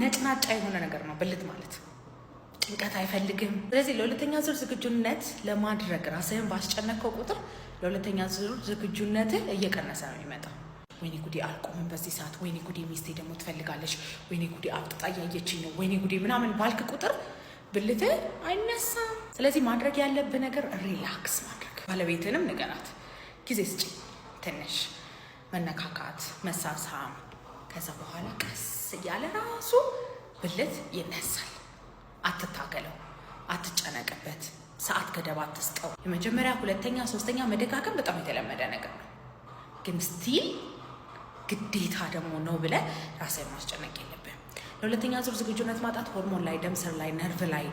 ነጭናጫ የሆነ ነገር ነው ብልት ማለት ጭንቀት አይፈልግም። ስለዚህ ለሁለተኛ ዙር ዝግጁነት ለማድረግ ራስህን ባስጨነቀው ቁጥር ለሁለተኛ ዙር ዝግጁነት እየቀነሰ ነው የሚመጣው። ወይኔ ጉዴ አልቆምም በዚህ ሰዓት፣ ወይኔ ጉዴ ሚስቴ ደግሞ ትፈልጋለች፣ ወይኔ ጉዴ አብጥጣ እያየችኝ ነው፣ ወይኔ ጉዴ ምናምን ባልክ ቁጥር ብልት አይነሳም። ስለዚህ ማድረግ ያለብህ ነገር ሪላክስ ማድረግ። ባለቤትንም ንገራት፣ ጊዜ ስጪ፣ ትንሽ መነካካት፣ መሳሳም። ከዛ በኋላ ቀስ እያለ ራሱ ብልት ይነሳል። አትታገለው፣ አትጨነቅበት፣ ሰዓት ገደብ አትስጠው። የመጀመሪያ ሁለተኛ ሶስተኛ መደጋገም በጣም የተለመደ ነገር ነው፣ ግን ስቲል ግዴታ ደግሞ ነው ብለህ ራስህን ማስጨነቅ የለብህም። ለሁለተኛ ዙር ዝግጁነት ማጣት ሆርሞን ላይ፣ ደም ስር ላይ፣ ነርቭ ላይ፣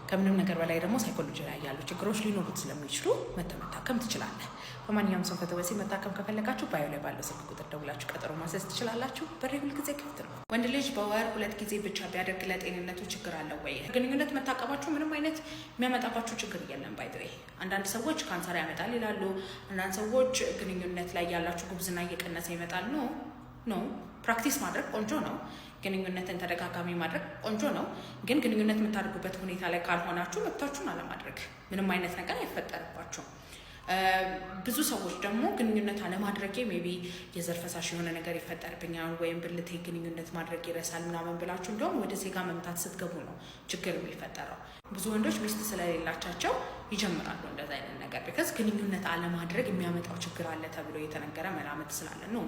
ከምንም ነገር በላይ ደግሞ ሳይኮሎጂ ላይ ያሉ ችግሮች ሊኖሩት ስለሚችሉ መታከም ትችላለህ። በማንኛውም ስንፈተ ወሲብ መታከም ከፈለጋችሁ ባዮ ላይ ባለው ስልክ ቁጥር ደውላችሁ ቀጠሮ ማስያዝ ትችላላችሁ። በሬ ሁል ጊዜ ክፍት ነው። ወንድ ልጅ በወር 2 ጊዜ ብቻ ቢያደርግ ለጤንነቱ ችግር አለው ወይ? ግንኙነት መታቀባችሁ ምንም አይነት የሚያመጣባችሁ ችግር የለም። ባይ ዘ ዌይ አንዳንድ ሰዎች ካንሰር ያመጣል ይላሉ። አንዳንድ ሰዎች ግንኙነት ላይ ያላችሁ ጉብዝና እየቀነሰ ይመጣል። ኖ ፕራክቲስ ማድረግ ቆንጆ ነው። ግንኙነትን ተደጋጋሚ ማድረግ ቆንጆ ነው። ግን ግንኙነት የምታደርጉበት ሁኔታ ላይ ካልሆናችሁ መብታችሁን አለማድረግ ምንም አይነት ነገር አይፈጠርባችሁም። ብዙ ሰዎች ደግሞ ግንኙነት አለማድረጌ ሜቢ የዘር ፈሳሽ የሆነ ነገር ይፈጠርብኛል ወይም ብልቴ ግንኙነት ማድረግ ይረሳል ምናምን ብላችሁ እንደውም ወደ ሴጋ መምታት ስትገቡ ነው ችግር የሚፈጠረው። ብዙ ወንዶች ሚስት ስለሌላቸው ይጀምራሉ እንደዛ አይነት ነገር ቢካዝ ግንኙነት አለማድረግ የሚያመጣው ችግር አለ ተብሎ የተነገረ መላምት ስላለ ነው።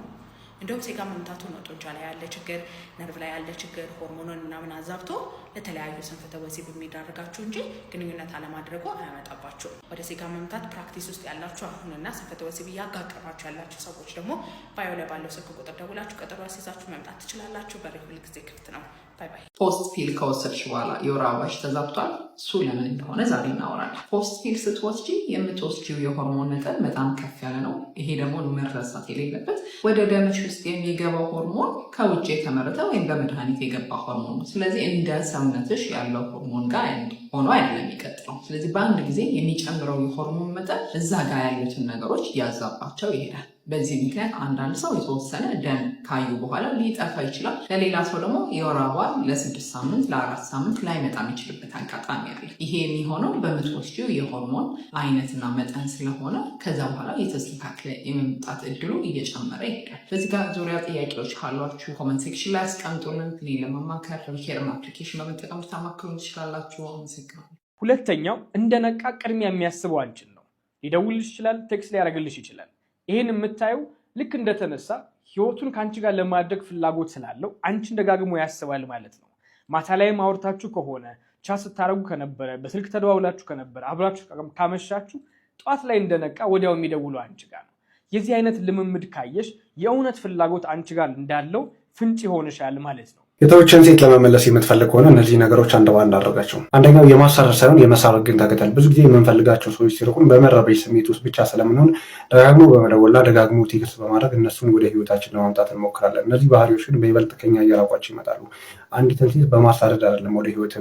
እንደውም ሴጋ መምታቱ ነው ጡንቻ ላይ ያለ ችግር፣ ነርቭ ላይ ያለ ችግር፣ ሆርሞኑን ምናምን አዛብቶ ለተለያዩ ስንፈተ ወሲብ የሚዳርጋችሁ እንጂ ግንኙነት አለማድረጉ አያመጣባችሁ። ወደ ሴጋ መምታት ፕራክቲስ ውስጥ ያላችሁ አሁንና ስንፈተ ወሲብ እያጋጠማችሁ ያላችሁ ሰዎች ደግሞ ባዮ ላይ ባለው ስልክ ቁጥር ደውላችሁ ቀጠሮ አስይዛችሁ መምጣት ትችላላችሁ። በሬ ሁል ጊዜ ክፍት ነው። ባይ ባይ። ፖስት ፒል ከወሰድሽ በኋላ የወር አበባሽ ተዛብቷል። እሱ ለምን እንደሆነ ዛሬ እናወራለን። ፖስት ፒል ስትወስጂ የምትወስጂው የሆርሞን መጠን በጣም ከፍ ያለ ነው። ይሄ ደግሞ መረሳት የሌለበት ወደ ደምሽ ውስጥ የሚገባው ሆርሞን ከውጭ የተመረተ ወይም በመድኃኒት የገባ ሆርሞን ነው። ስለዚህ እንደ ሰውነትሽ ያለው ሆርሞን ጋር ሆኖ አይደለም የሚቀጥለው። ስለዚህ በአንድ ጊዜ የሚጨምረው የሆርሞን መጠን እዛ ጋር ያሉትን ነገሮች እያዛባቸው ይሄዳል። በዚህ ምክንያት አንዳንድ ሰው የተወሰነ ደም ካዩ በኋላ ሊጠፋ ይችላል። ለሌላ ሰው ደግሞ የወር አበባ ለ6 ሳምንት ለ4 ሳምንት ላይመጣ የሚችልበት አጋጣሚ አለ። ይሄ የሚሆነው በምትወስጂው የሆርሞን አይነትና መጠን ስለሆነ ከዛ በኋላ የተስተካከለ የመምጣት እድሉ እየጨመረ ይሄዳል። በዚህ ጋር ዙሪያ ጥያቄዎች ካሏችሁ ኮመንት ሴክሽን ላይ አስቀምጡልን። ለመማከር ሪኬርም አፕሊኬሽን በመጠቀም ልታማክሩ ትችላላችሁ። አመሰግናለሁ። ሁለተኛው እንደነቃ ቅድሚያ የሚያስበው አንቺን ነው። ሊደውልልሽ ይችላል፣ ቴክስት ሊያደርግልሽ ይችላል። ይሄን የምታየው ልክ እንደተነሳ ህይወቱን ከአንቺ ጋር ለማድረግ ፍላጎት ስላለው አንቺን ደጋግሞ ያስባል ማለት ነው። ማታ ላይ ማውርታችሁ ከሆነ ቻት ስታረጉ ከነበረ በስልክ ተደዋውላችሁ ከነበረ አብራችሁ ካመሻችሁ ጠዋት ላይ እንደነቃ ወዲያው የሚደውለው አንቺ ጋር ነው። የዚህ አይነት ልምምድ ካየሽ የእውነት ፍላጎት አንቺ ጋር እንዳለው ፍንጭ ይሆንሻል ማለት ነው። የተወችን ሴት ለመመለስ የምትፈልግ ከሆነ እነዚህ ነገሮች አንድ ባንድ አድርጋቸው። አንደኛው የማሳረር ሳይሆን የመሳብ ግን ተከተል። ብዙ ጊዜ የምንፈልጋቸው ሰዎች ሲርቁን በመረበሽ ስሜት ውስጥ ብቻ ስለምንሆን ደጋግሞ በመደወልና ደጋግሞ ቴክስት በማድረግ እነሱን ወደ ህይወታችን ለማምጣት እንሞክራለን። እነዚህ ባህሪዎች ግን በይበልጥ ከኛ እየራቋቸው ይመጣሉ። አንዲትን ሴት በማሳረድ አይደለም ወደ ህይወት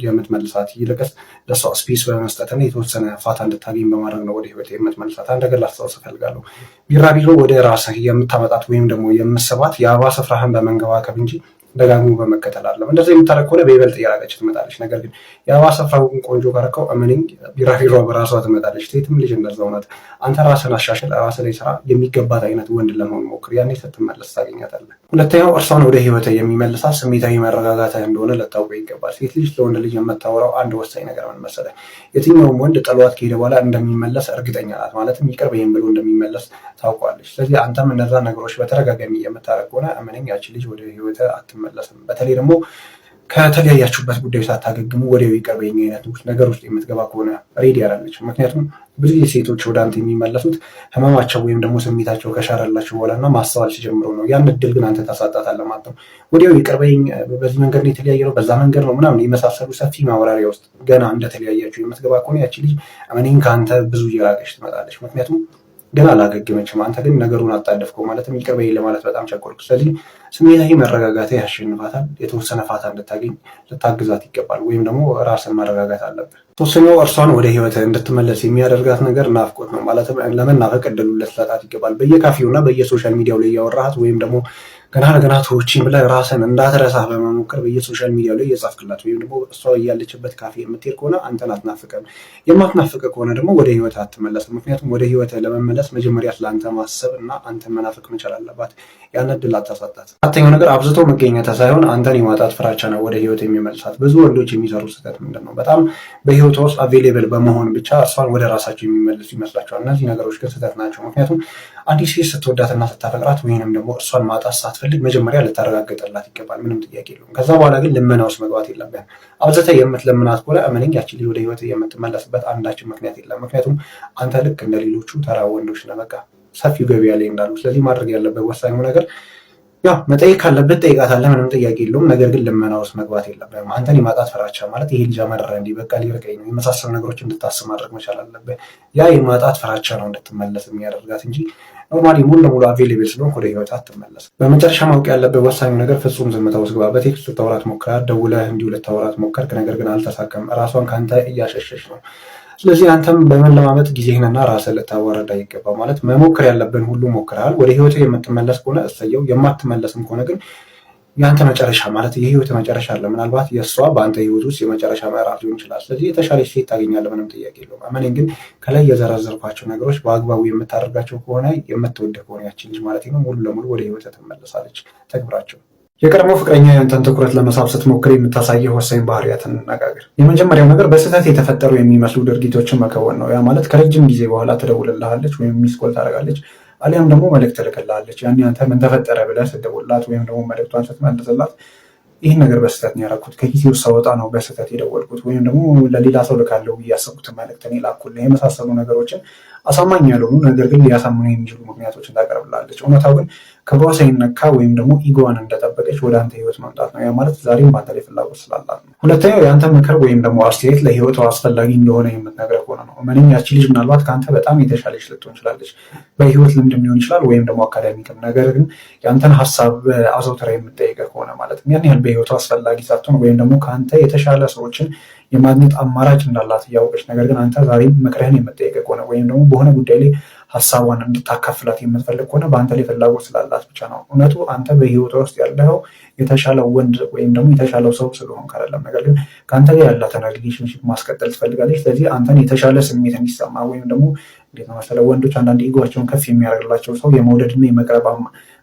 የምትመልሳት፣ ይልቅስ ለሷ ስፔስ በመስጠትና የተወሰነ ፋታ እንድታገኝ በማድረግ ነው ወደ ህይወት የምትመልሳት። አንድ ነገር ላስታውስ እፈልጋለሁ። ቢራቢሮ ወደ ራስህ የምታመጣት ወይም ደግሞ የምትስባት የአበባ ስፍራህን በመንከባከብ እንጂ ደጋግሞ በመከተል አይደለም። እንደዚህ የምታረግ ከሆነ በይበልጥ እያራቀች ትመጣለች። ነገር ግን የአበባ ስፍራውን ቆንጆ ካረከው እመነኝ ቢራቢሮ በራሷ ትመጣለች። ሴትም ልጅ እንደዛው ናት። አንተ ራስን አሻሽል፣ ራስህ ላይ ስራ፣ የሚገባት አይነት ወንድ ለመሆን ሞክር። ያኔ ስትመለስ ታገኛታለህ። ሁለተኛው እርሷን ወደ ህይወት የሚመልሳት ስሜታዊ መረጋጋት እንደሆነ ልታውቀው ይገባል። ሴት ልጅ ለወንድ ልጅ የምታወራው አንድ ወሳኝ ነገር ምን መሰለህ? የትኛውም ወንድ ጥሏት ከሄደ በኋላ እንደሚመለስ እርግጠኛ ናት። ማለትም ይቅር በይም ብሎ እንደሚመለስ ታውቋለች። ስለዚህ አንተም እነዛ ነገሮች በተደጋጋሚ የምታረግ ከሆነ እመነኝ ያቺ ልጅ ወደ ህይወት አትመለስም። በተለይ ደግሞ ከተለያያችሁበት ጉዳይ ሳታገግሙ ወዲያው ይቅር በይኝ አይነት ነገር ውስጥ የምትገባ ከሆነ ሬዲ ያላለች። ምክንያቱም ብዙ ሴቶች ወደ አንተ የሚመለሱት ህመማቸው ወይም ደግሞ ስሜታቸው ከሻረላቸው በኋላና ማስተዋል ሲጀምሩ ነው። ያን እድል ግን አንተ ታሳጣታለህ ማለት ነው። ወዲያው ይቅር በይኝ፣ በዚህ መንገድ ነው የተለያየ ነው፣ በዛ መንገድ ነው ምናምን የመሳሰሉ ሰፊ ማብራሪያ ውስጥ ገና እንደተለያያችሁ የምትገባ ከሆነ ያቺ ልጅ እኔን ከአንተ ብዙ እየራቀች ትመጣለች። ምክንያቱም ገና አላገገመችም። አንተ ግን ነገሩን አጣደፍከው። ማለትም ይቅር በይኝ ለማለት በጣም ቸኮልክ። ስለዚህ ስሜታዊ መረጋጋት ያሸንፋታል። የተወሰነ ፋታ እንድታገኝ ልታግዛት ይገባል፣ ወይም ደግሞ ራስን ማረጋጋት አለብህ። ሶስተኛው እርሷን ወደ ህይወት እንድትመለስ የሚያደርጋት ነገር ናፍቆት ነው። ማለትም ለመናፈቅ እድሉን ልትሰጣት ይገባል። በየካፌውና በየሶሻል ሚዲያው ላይ እያወራሃት ወይም ደግሞ ገና ለገና ተወችኝ ብለህ ራስን እንዳትረሳ በመሞከር በየሶሻል ሚዲያ ላይ እየጻፍክላት ወይም ደግሞ እሷ እያለችበት ካፌ የምትሄድ ከሆነ አንተን አትናፍቅም። የማትናፍቅ ከሆነ ደግሞ ወደ ህይወት አትመለስም። ምክንያቱም ወደ ህይወት ለመመለስ መጀመሪያ ስለአንተ ማሰብ እና አንተን መናፍቅ መቻል አለባት። ያን እድል አታሳጣት። አራተኛው ነገር አብዝቶ መገኘት ሳይሆን አንተን የማጣት ፍራቻ ነው ወደ ህይወት የሚመልሳት። ብዙ ወንዶች የሚሰሩ ስህተት ምንድን ነው? በጣም በህይወቷ ውስጥ አቬሌብል በመሆን ብቻ እሷን ወደ ራሳቸው የሚመልሱ ይመስላቸዋል። እነዚህ ነገሮች ግን ስህተት ናቸው። ምክንያቱም አንዲት ሴት ስትወዳትና ስታፈቅራት ወይንም ደግሞ እሷን ማጣት ሳትፈልግ መጀመሪያ ልታረጋግጥላት ይገባል። ምንም ጥያቄ የለውም። ከዛ በኋላ ግን ልመና ውስጥ መግባት የለብህም። አብዝተህ የምትለምናት ከሆነ እመነኝ ያቺ ልጅ ወደ ህይወት የምትመለስበት አንዳችን ምክንያት የለም። ምክንያቱም አንተ ልክ እንደ ሌሎቹ ተራ ወንዶች ነህ፣ በቃ ሰፊው ገበያ ላይ እንዳሉ። ስለዚህ ማድረግ ያለበት ወሳኙ ነገር ያው መጠየቅ ካለበት ጠይቃታለህ፣ ምንም ጥያቄ የለውም። ነገር ግን ልመና ውስጥ መግባት የለብህም። አንተን የማጣት ፍራቻ ማለት ይሄ ልጅ አመረረ እንዲህ በቃ ሊርቀኝ ነው የመሳሰሉ ነገሮች እንድታስብ ማድረግ መቻል አለብህ። ያ የማጣት ፍራቻ ነው እንድትመለስ የሚያደርጋት እንጂ ኖርማሊ ሙሉ ለሙሉ አቬሌብል ስለሆንክ ወደ ህይወት አትመለስ። በመጨረሻ ማወቅ ያለብህ ወሳኙ ነገር ፍጹም ዝምታ ውስጥ ግባ። በቴክስት ልታወራት ሞክራት፣ ደውለህ እንዲሁ ልታወራት ሞከርክ፣ ነገር ግን አልተሳካም። ራሷን ከአንተ እያሸሸች ነው። ስለዚህ አንተም በመለማመጥ ጊዜህንና ራስህ ልታዋረድ አይገባ። ማለት መሞከር ያለብን ሁሉ ሞክረሃል። ወደ ህይወት የምትመለስ ከሆነ እሰየው፣ የማትመለስም ከሆነ ግን የአንተ መጨረሻ ማለት የህይወት መጨረሻ አለ። ምናልባት የእሷ በአንተ ህይወት ውስጥ የመጨረሻ ምዕራፍ ሊሆን ይችላል። ስለዚህ የተሻለች ሴት ታገኛለህ፣ ምንም ጥያቄ የለውም። እመኔን ግን ከላይ የዘረዘርኳቸው ነገሮች በአግባቡ የምታደርጋቸው ከሆነ የምትወደህ ከሆነ ያችን ልጅ ማለት ነው ሙሉ ለሙሉ ወደ ህይወት ትመለሳለች። ተግብራቸው። የቀድሞ ፍቅረኛ ያንተን ትኩረት ለመሳብ ስትሞክር የምታሳየው ወሳኝ ባህሪያትን እንነጋገር። የመጀመሪያው ነገር በስህተት የተፈጠሩ የሚመስሉ ድርጊቶችን መከወን ነው። ያ ማለት ከረጅም ጊዜ በኋላ ትደውልልሃለች ወይም ሚስኮል ታደርጋለች፣ አሊያም ደግሞ መልእክት ትልክልሃለች። ያኔ አንተ ምን ተፈጠረ ብለህ ስትደውልላት ወይም ደግሞ መልእክቷን ስትመልስላት ይህን ነገር በስህተት ነው ያደረኩት፣ ከጊዜ ውስጥ ሳወጣ ነው በስህተት የደወልኩት፣ ወይም ደግሞ ለሌላ ሰው ልካለው እያሰብኩትን መልእክት እኔ ላኩልህ፣ የመሳሰሉ ነገሮችን አሳማኝ ያልሆኑ ነገር ግን ሊያሳምኑ የሚችሉ ምክንያቶችን ታቀርብላለች። እውነታው ግን ክብሯ ሳይነካ ወይም ደግሞ ኢጎዋን እንደጠበቀች ወደ አንተ ህይወት መምጣት ነው። ያ ማለት ዛሬም በአንተ ላይ ፍላጎት ስላላት ነው። ሁለተኛው የአንተ ምክር ወይም ደግሞ አስተያየት ለህይወቷ አስፈላጊ እንደሆነ የምትነግረህ ከሆነ ነው። እመነኝ ያቺ ልጅ ምናልባት ከአንተ በጣም የተሻለች ልትሆን ይችላለች፣ በህይወት ልምድም ሊሆን ይችላል ወይም ደግሞ አካዳሚክም። ነገር ግን የአንተን ሀሳብ አዘውትራ የምትጠይቀህ ከሆነ ማለትም ያን ያህል በህይወቷ አስፈላጊ ሳትሆን ወይም ደግሞ ከአንተ የተሻለ ሰዎችን የማግኘት አማራጭ እንዳላት እያወቀች ነገር ግን አንተ ዛሬም ምክርህን የምትጠይቀህ ከሆነ ወይም ደግሞ በሆነ ጉዳይ ላይ ሀሳቧን እንድታካፍላት የምትፈልግ ከሆነ በአንተ ላይ ፍላጎት ስላላት ብቻ ነው። እውነቱ አንተ በህይወቷ ውስጥ ያለው የተሻለው ወንድ ወይም ደግሞ የተሻለው ሰው ስለሆንክ አይደለም። ነገር ግን ከአንተ ጋር ያላትን ሪሌሽንሽፕ ማስቀጠል ትፈልጋለች። ስለዚህ አንተን የተሻለ ስሜት እንዲሰማ ወይም ደግሞ እንዴት ነው መሰለህ፣ ወንዶች አንዳንድ ኢጎቸውን ከፍ የሚያደርግላቸው ሰው የመውደድና የመቅረብ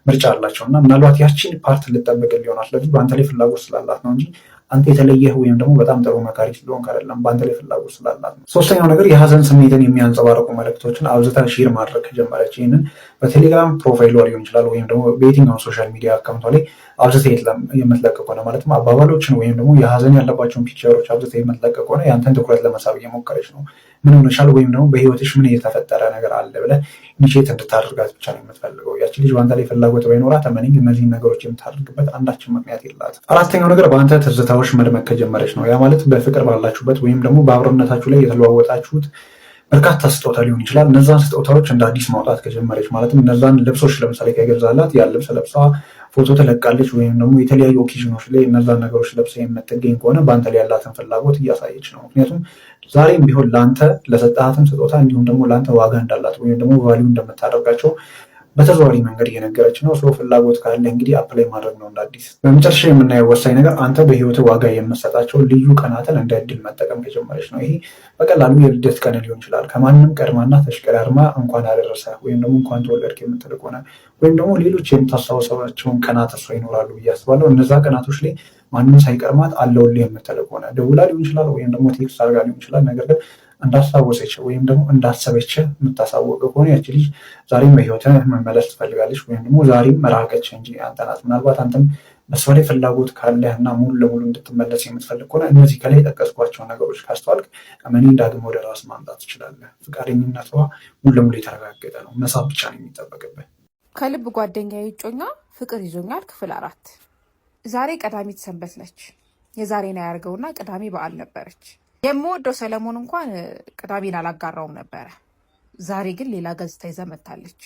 ምርጫ አላቸው እና ምናልባት ያቺን ፓርት ልጠብቅል ይሆናል። ስለዚህ በአንተ ላይ ፍላጎት ስላላት ነው እንጂ አንተ የተለየህ ወይም ደግሞ በጣም ጥሩ መካሪ ስለሆንክ አይደለም፣ በአንተ ላይ ፍላጎት ስላላት ነው። ሶስተኛው ነገር የሀዘን ስሜትን የሚያንጸባርቁ መልእክቶችን አብዝታ ሼር ማድረግ ከጀመረች ይህንን በቴሌግራም ፕሮፋይሏ ሊሆን ይችላል ወይም ደግሞ በየትኛውም ሶሻል ሚዲያ አካውንቷ ላይ አብዝታ የምትለቅ ከሆነ ማለትም አባባሎችን ወይም ደግሞ የሀዘን ያለባቸውን ፒክቸሮች አብዝታ የምትለቅ ከሆነ የአንተን ትኩረት ለመሳብ እየሞከረች ነው። ምን ሆነሻል ወይም ደግሞ በህይወትሽ ምን የተፈጠረ ነገር አለ ብለህ ኢኒሼት እንድታደርጋት ብቻ ነው የምትፈልገው። ያቺ ልጅ በአንተ ላይ ፍላጎት ባይኖራት እመነኝ እነዚህን ነገሮች የምታደርግበት አንዳችን ምክንያት የላትም። አራተኛው ነገር በአንተ ትዝታዎች መድመቅ ከጀመረች ነው። ያ ማለት በፍቅር ባላችሁበት ወይም ደግሞ በአብሮነታችሁ ላይ የተለዋወጣችሁት በርካታ ስጦታ ሊሆን ይችላል። እነዛን ስጦታዎች እንደ አዲስ ማውጣት ከጀመረች ማለትም እነዛን ልብሶች ለምሳሌ ከገዛላት ያን ልብስ ለብሳ ፎቶ ትለቃለች ወይም ደግሞ የተለያዩ ኦኬዥኖች ላይ እነዛን ነገሮች ለብሳ የምትገኝ ከሆነ በአንተ ላይ ያላትን ፍላጎት እያሳየች ነው። ምክንያቱም ዛሬም ቢሆን ለአንተ ለሰጣትም ስጦታ እንዲሁም ደግሞ ለአንተ ዋጋ እንዳላት ወይም ደግሞ ቫሊዩ እንደምታደርጋቸው በተዘዋዋሪ መንገድ እየነገረች ነው። ሰው ፍላጎት ካለ እንግዲህ አፕላይ ማድረግ ነው እንደ አዲስ። በመጨረሻ የምናየው ወሳኝ ነገር አንተ በህይወት ዋጋ የምትሰጣቸው ልዩ ቀናትን እንደ እድል መጠቀም ከጀመረች ነው። ይሄ በቀላሉ የልደት ቀን ሊሆን ይችላል። ከማንም ቀድማና ተሽቀዳድማ እንኳን አደረሰ ወይም ደግሞ እንኳን ተወለድክ የምትል ከሆነ ወይም ደግሞ ሌሎች የምታስታውሳቸውን ቀናት እሷ ይኖራሉ ብዬ አስባለሁ። እነዛ ቀናቶች ላይ ማንም ሳይቀድማት አለውልህ የምትል ከሆነ ደውላ ሊሆን ይችላል ወይም ደግሞ ቴክስት አድርጋ ሊሆን ይችላል። ነገር ግን እንዳስታወሰች ወይም ደግሞ እንዳሰበች የምታሳወቅ ከሆነ ያቺ ልጅ ዛሬም በህይወትህ መመለስ ትፈልጋለች ወይም ደግሞ ዛሬም መራቀች እንጂ አንተ ናት። ምናልባት አንተም በሷ ላይ ፍላጎት ካለህ እና ሙሉ ለሙሉ እንድትመለስ የምትፈልግ ከሆነ እነዚህ ከላይ የጠቀስኳቸውን ነገሮች ካስተዋልክ እመኔን ዳግም ወደ ራስ ማምጣት ትችላለህ። ፈቃደኝነቷ ሙሉ ለሙሉ የተረጋገጠ ነው። መሳብ ብቻ ነው የሚጠበቅብህ። ከልብ ጓደኛዬ እጮኛ ፍቅር ይዞኛል ክፍል 4። ዛሬ ቀዳሚት ሰንበት ነች። የዛሬን ያርገውና ቅዳሜ በዓል ነበረች። የምወደው ሰለሞን እንኳን ቅዳሜን አላጋራውም ነበረ። ዛሬ ግን ሌላ ገጽታ ይዛ መጥታለች።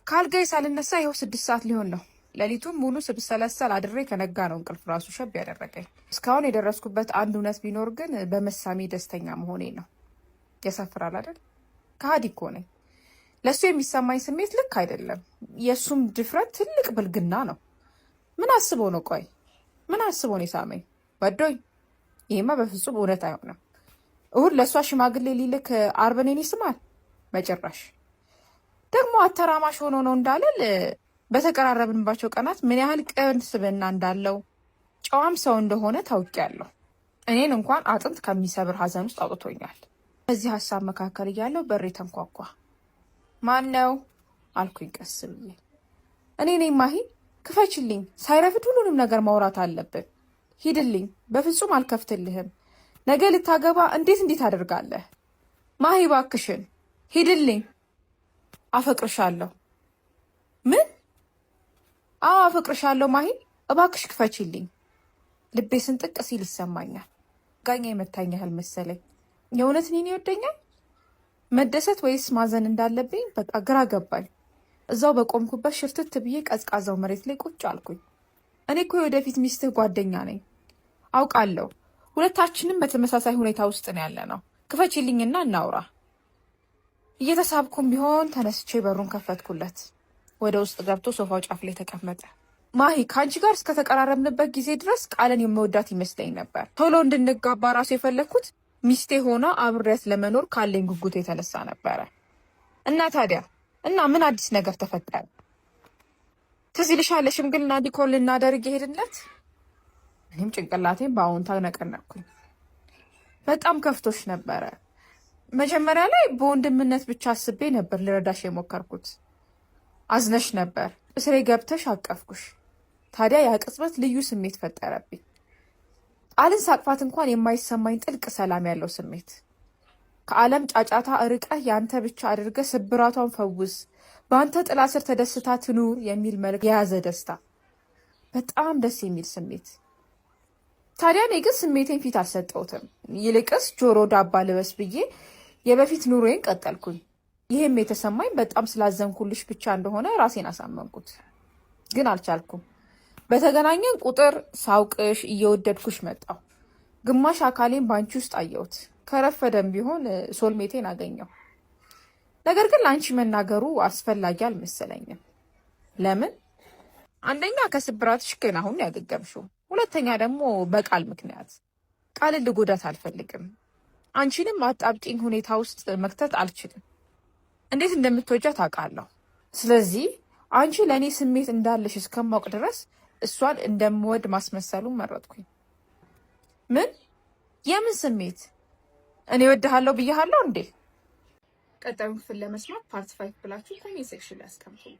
ካልጋይ ሳልነሳ ይኸው 6 ሰዓት ሊሆን ነው። ሌሊቱን ሙሉ ስብሰለሰል አድሬ ከነጋ ነው እንቅልፍ ራሱ ሸብ ያደረገኝ። እስካሁን የደረስኩበት አንድ እውነት ቢኖር ግን በመሳሜ ደስተኛ መሆኔ ነው። ያሳፍራል አይደል? ከሃዲ እኮ ነኝ። ለእሱ የሚሰማኝ ስሜት ልክ አይደለም። የእሱም ድፍረት ትልቅ ብልግና ነው። ምን አስቦ ነው? ቆይ ምን አስቦ ነው የሳመኝ? ወዶኝ? ይሄማ በፍጹም እውነት አይሆንም። እሁድ ለእሷ ሽማግሌ ሊልክ አርብ እኔን ይስማል? በጭራሽ። ደግሞ አተራማሽ ሆኖ ነው እንዳልል በተቀራረብንባቸው ቀናት ምን ያህል ቅን ስብዕና እንዳለው ጨዋም ሰው እንደሆነ ታውቂያለሁ። እኔን እንኳን አጥንት ከሚሰብር ሀዘን ውስጥ አውጥቶኛል። በዚህ ሀሳብ መካከል እያለው በሬ ተንኳኳ። ማን ነው አልኩኝ ቀስ ብዬ። እኔ ነኝ ማሂ፣ ክፈችልኝ። ሳይረፍድ ሁሉንም ነገር ማውራት አለብን። ሂድልኝ። በፍጹም አልከፍትልህም። ነገ ልታገባ እንዴት አደርጋለህ? ማሂ ባክሽን ሂድልኝ። አፈቅርሻለሁ። ምን? አዎ አፈቅርሻለሁ ማሂ፣ እባክሽ ክፈችልኝ። ልቤ ስንጥቅ ሲል ይሰማኛል። ጋኛ የመታኝ ያህል መሰለኝ። የእውነት እኔን ይወደኛል? መደሰት ወይስ ማዘን እንዳለብኝ በቃ ግራ ገባኝ። እዛው በቆምኩበት ሽርትት ብዬ ቀዝቃዛው መሬት ላይ ቁጭ አልኩኝ። እኔ እኮ የወደፊት ሚስትህ ጓደኛ ነኝ። አውቃለሁ። ሁለታችንም በተመሳሳይ ሁኔታ ውስጥ ነው ያለ ነው። ክፈችልኝና እናውራ። እየተሳብኩም ቢሆን ተነስቼ በሩን ከፈትኩለት። ወደ ውስጥ ገብቶ ሶፋው ጫፍ ላይ ተቀመጠ። ማሂ፣ ከአንቺ ጋር እስከተቀራረብንበት ጊዜ ድረስ ቃልን የመወዳት ይመስለኝ ነበር። ቶሎ እንድንጋባ ራሱ የፈለግኩት ሚስቴ ሆና አብሬያት ለመኖር ካለኝ ጉጉት የተነሳ ነበረ። እና ታዲያ ምን አዲስ ነገር ተፈጠረ? ትዝ ይልሻል ሽምግልና ዲኮር ልናደርግ የሄድንለት? እኔም ጭንቅላቴን በአዎንታ ነቀነቅኩኝ። በጣም ከፍቶሽ ነበረ። መጀመሪያ ላይ በወንድምነት ብቻ አስቤ ነበር ልረዳሽ የሞከርኩት። አዝነሽ ነበር። እስሬ ገብተሽ አቀፍኩሽ። ታዲያ ያ ቅጽበት ልዩ ስሜት ፈጠረብኝ። ቃልን ሳቅፋት እንኳን የማይሰማኝ ጥልቅ ሰላም ያለው ስሜት። ከዓለም ጫጫታ እርቀህ ያንተ ብቻ አድርገህ ስብራቷን ፈውስ፣ በአንተ ጥላ ስር ተደስታ ትኑር የሚል መልክ የያዘ ደስታ። በጣም ደስ የሚል ስሜት። ታዲያ እኔ ግን ስሜቴን ፊት አልሰጠሁትም። ይልቅስ ጆሮ ዳባ ልበስ ብዬ የበፊት ኑሮዬን ቀጠልኩኝ። ይህም የተሰማኝ በጣም ስላዘንኩልሽ ብቻ እንደሆነ ራሴን አሳመንኩት። ግን አልቻልኩም። በተገናኘን ቁጥር ሳውቅሽ እየወደድኩሽ መጣሁ። ግማሽ አካሌን ባንቺ ውስጥ አየሁት። ከረፈደም ቢሆን ሶልሜቴን አገኘው። ነገር ግን ለአንቺ መናገሩ አስፈላጊ አልመሰለኝም። ለምን? አንደኛ ከስብራትሽ ግን አሁን ያገገምሽው፣ ሁለተኛ ደግሞ በቃል ምክንያት። ቃልን ልጎዳት አልፈልግም። አንቺንም አጣብቂኝ ሁኔታ ውስጥ መክተት አልችልም። እንዴት እንደምትወጃት አውቃለሁ። ስለዚህ አንቺ ለእኔ ስሜት እንዳለሽ እስከማውቅ ድረስ እሷን እንደምወድ ማስመሰሉን መረጥኩኝ። ምን? የምን ስሜት? እኔ ወድሃለሁ ብያሃለሁ እንዴ? ቀጣዩን ክፍል ለመስማት ፓርት 5 ብላችሁ ኮሜንት ሴክሽን ላይ አስቀምጡልኝ።